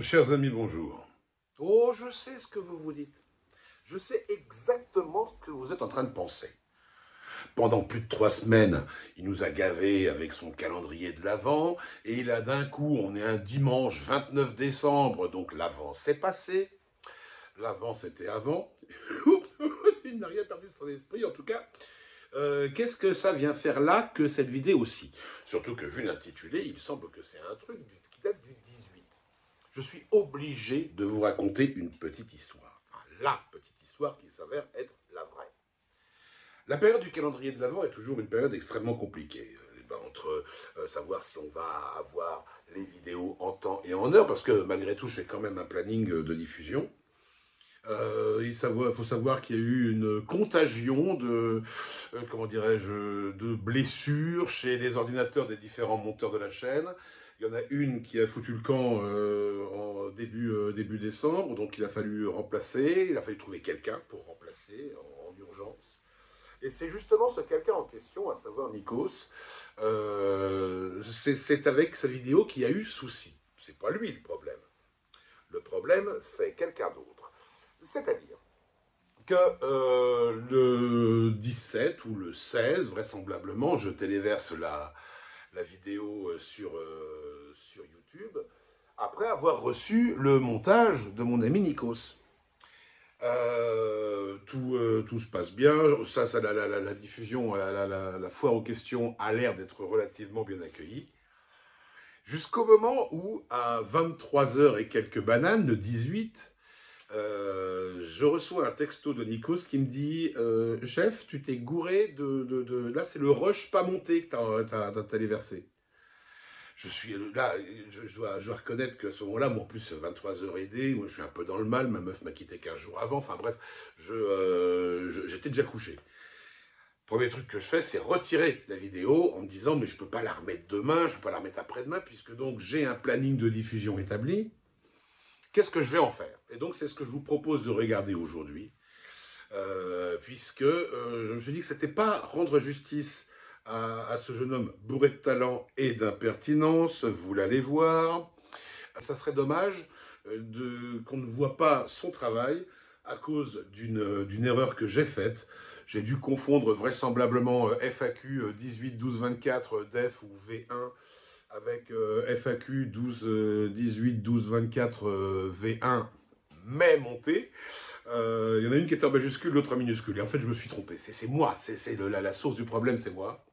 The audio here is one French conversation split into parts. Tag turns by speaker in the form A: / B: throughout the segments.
A: Chers amis, bonjour. Oh, je sais ce que vous vous dites. Je sais exactement ce que vous êtes en train de penser. Pendant plus de 3 semaines, il nous a gavés avec son calendrier de l'Avent, et là d'un coup, on est un dimanche 29 décembre, donc l'Avent s'est passé. L'Avent c'était avant. Il n'a rien perdu de son esprit, en tout cas. Qu'est-ce que ça vient faire là que cette vidéo aussi? Surtout que vu l'intitulé, il semble que c'est un truc qui date du 18. Je suis obligé de vous raconter une petite histoire. Enfin, la petite histoire qui s'avère être la vraie. La période du calendrier de l'Avent est toujours une période extrêmement compliquée. Entre savoir si on va avoir les vidéos en temps et en heure, parce que malgré tout, j'ai quand même un planning de diffusion. Il faut savoir qu'il y a eu une contagion de, comment dirais-je, de blessures chez les ordinateurs des différents monteurs de la chaîne. Il y en a une qui a foutu le camp en début décembre, donc il a fallu remplacer, il a fallu trouver quelqu'un pour remplacer en urgence. Et c'est justement ce quelqu'un en question, à savoir Nikos, c'est avec sa vidéo qu'il y a eu souci. C'est pas lui le problème. Le problème, c'est quelqu'un d'autre. C'est-à-dire que le 17 ou le 16, vraisemblablement, je téléverse la vidéo sur YouTube, après avoir reçu le montage de mon ami Nikos. Tout se passe bien, la diffusion, la foire aux questions a l'air d'être relativement bien accueillie. Jusqu'au moment où, à 23h et quelques bananes, le 18, je reçois un texto de Nikos qui me dit « Chef, tu t'es gouré Là, c'est le rush pas monté que t'as téléversé. » Je suis là, je dois reconnaître qu'à ce moment-là, moi en plus 23h aidé, moi je suis un peu dans le mal, ma meuf m'a quitté 15 jours avant, enfin bref, j'étais déjà couché. Premier truc que je fais, c'est retirer la vidéo en me disant mais je peux pas la remettre demain, je peux pas la remettre après-demain, puisque donc j'ai un planning de diffusion établi. Qu'est-ce que je vais en faire? Et donc c'est ce que je vous propose de regarder aujourd'hui, puisque je me suis dit que c'était pas rendre justice à ce jeune homme bourré de talent et d'impertinence, vous l'allez voir. Ça serait dommage qu'on ne voit pas son travail à cause d'une erreur que j'ai faite. J'ai dû confondre vraisemblablement FAQ 18 12 24 DEF ou V1 avec FAQ 18 12 24 V1 mais monté. Il y en a une qui est en majuscule, l'autre en minuscule. Et en fait, je me suis trompé. C'est moi, la source du problème, c'est moi.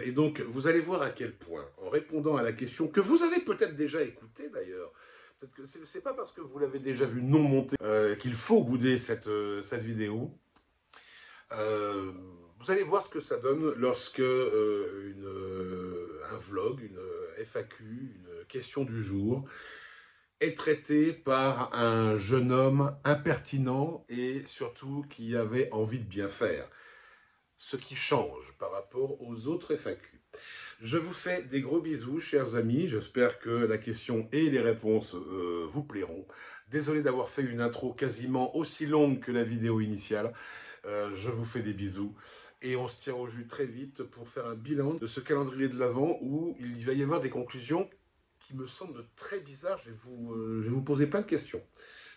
A: Et donc, vous allez voir à quel point, en répondant à la question que vous avez peut-être déjà écoutée d'ailleurs, peut-être que c'est pas parce que vous l'avez déjà vu non monté qu'il faut bouder cette vidéo. Vous allez voir ce que ça donne lorsque un vlog, une FAQ, une question du jour est traité par un jeune homme impertinent et surtout qui avait envie de bien faire. Ce qui change par rapport aux autres FAQ. Je vous fais des gros bisous, chers amis. J'espère que la question et les réponses vous plairont. Désolé d'avoir fait une intro quasiment aussi longue que la vidéo initiale. Je vous fais des bisous. Et on se tient au jus très vite pour faire un bilan de ce calendrier de l'Avent où il va y avoir des conclusions qui me semblent très bizarres. Je vais vous poser plein de questions.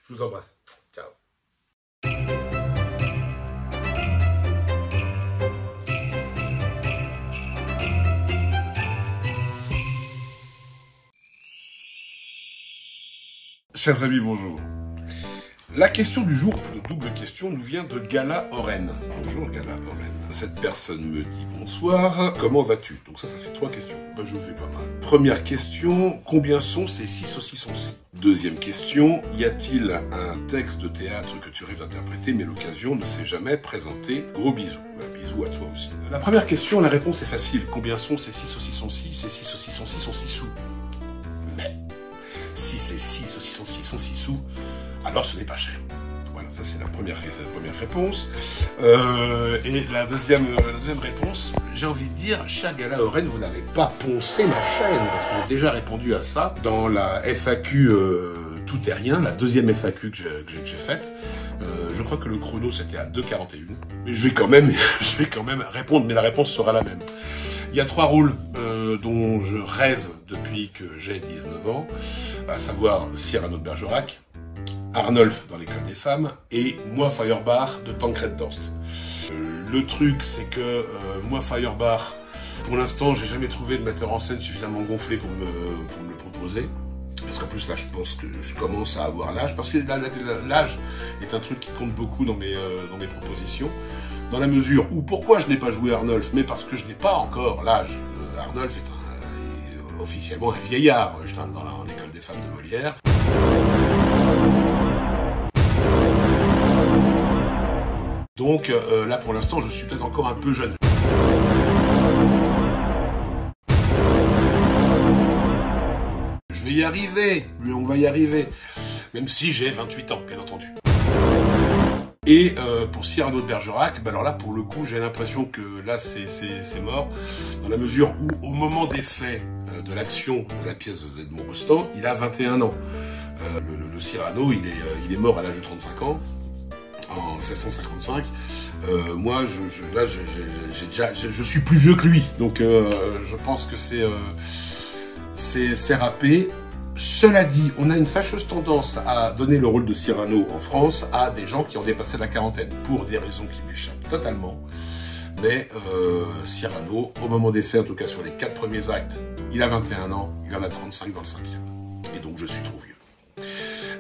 A: Je vous embrasse. Ciao. Chers amis, bonjour. La question du jour, de double question, nous vient de Gala Oren. Bonjour Gala Oren. Cette personne me dit bonsoir, comment vas-tu? Donc ça fait 3 questions. Ben, je vais pas mal. Première question, combien sont ces 6 saucissons-ci? Deuxième question, y a-t-il un texte de théâtre que tu rêves d'interpréter, mais l'occasion ne s'est jamais présentée? Gros bisous. Ben, bisous à toi aussi. La première question, la réponse est facile. Combien sont ces 6 saucissons-ci? Ces 6 saucissons-ci sont 6 sous. Mais si ces 6 saucissons-ci sont 6 sous, alors ce n'est pas cher. Voilà, ça c'est la première réponse. Et la deuxième réponse, j'ai envie de dire, cher Gala Oren, vous n'avez pas poncé ma chaîne, parce que j'ai déjà répondu à ça dans la FAQ Tout est rien, la deuxième FAQ que j'ai faite. Je crois que le chrono c'était à 2h41. Mais je vais quand même répondre, mais la réponse sera la même. Il y a 3 rôles dont je rêve depuis que j'ai 19 ans. à savoir Cyrano de Bergerac, Arnulf dans l'école des femmes, et Moi Feuerbach de Tancred Dorst. Le truc, c'est que Moi Feuerbach, pour l'instant, j'ai jamais trouvé de metteur en scène suffisamment gonflé pour me le proposer. Parce qu'en plus, là, je pense que je commence à avoir l'âge, parce que l'âge est un truc qui compte beaucoup dans mes propositions, dans la mesure où, pourquoi je n'ai pas joué Arnulf, mais parce que je n'ai pas encore l'âge. Arnulf est officiellement un vieillard, dans l'école des femmes de Molière. Donc là, pour l'instant, je suis peut-être encore un peu jeune. Je vais y arriver, on va y arriver, même si j'ai 28 ans, bien entendu. Et pour Cyrano de Bergerac, ben alors là, pour le coup, j'ai l'impression que là, c'est mort, dans la mesure où, au moment des faits de l'action de la pièce d'Edmond Rostand, il a 21 ans. Le Cyrano, il est mort à l'âge de 35 ans, en 1655. Moi, je suis plus vieux que lui, donc je pense que c'est râpé. Cela dit, on a une fâcheuse tendance à donner le rôle de Cyrano en France à des gens qui ont dépassé la quarantaine, pour des raisons qui m'échappent totalement. Mais Cyrano, au moment des faits, en tout cas sur les 4 premiers actes, il a 21 ans, il en a 35 dans le 5e. Et donc je suis trop vieux.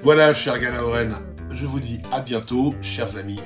A: Voilà, cher Galaoren, je vous dis à bientôt, chers amis.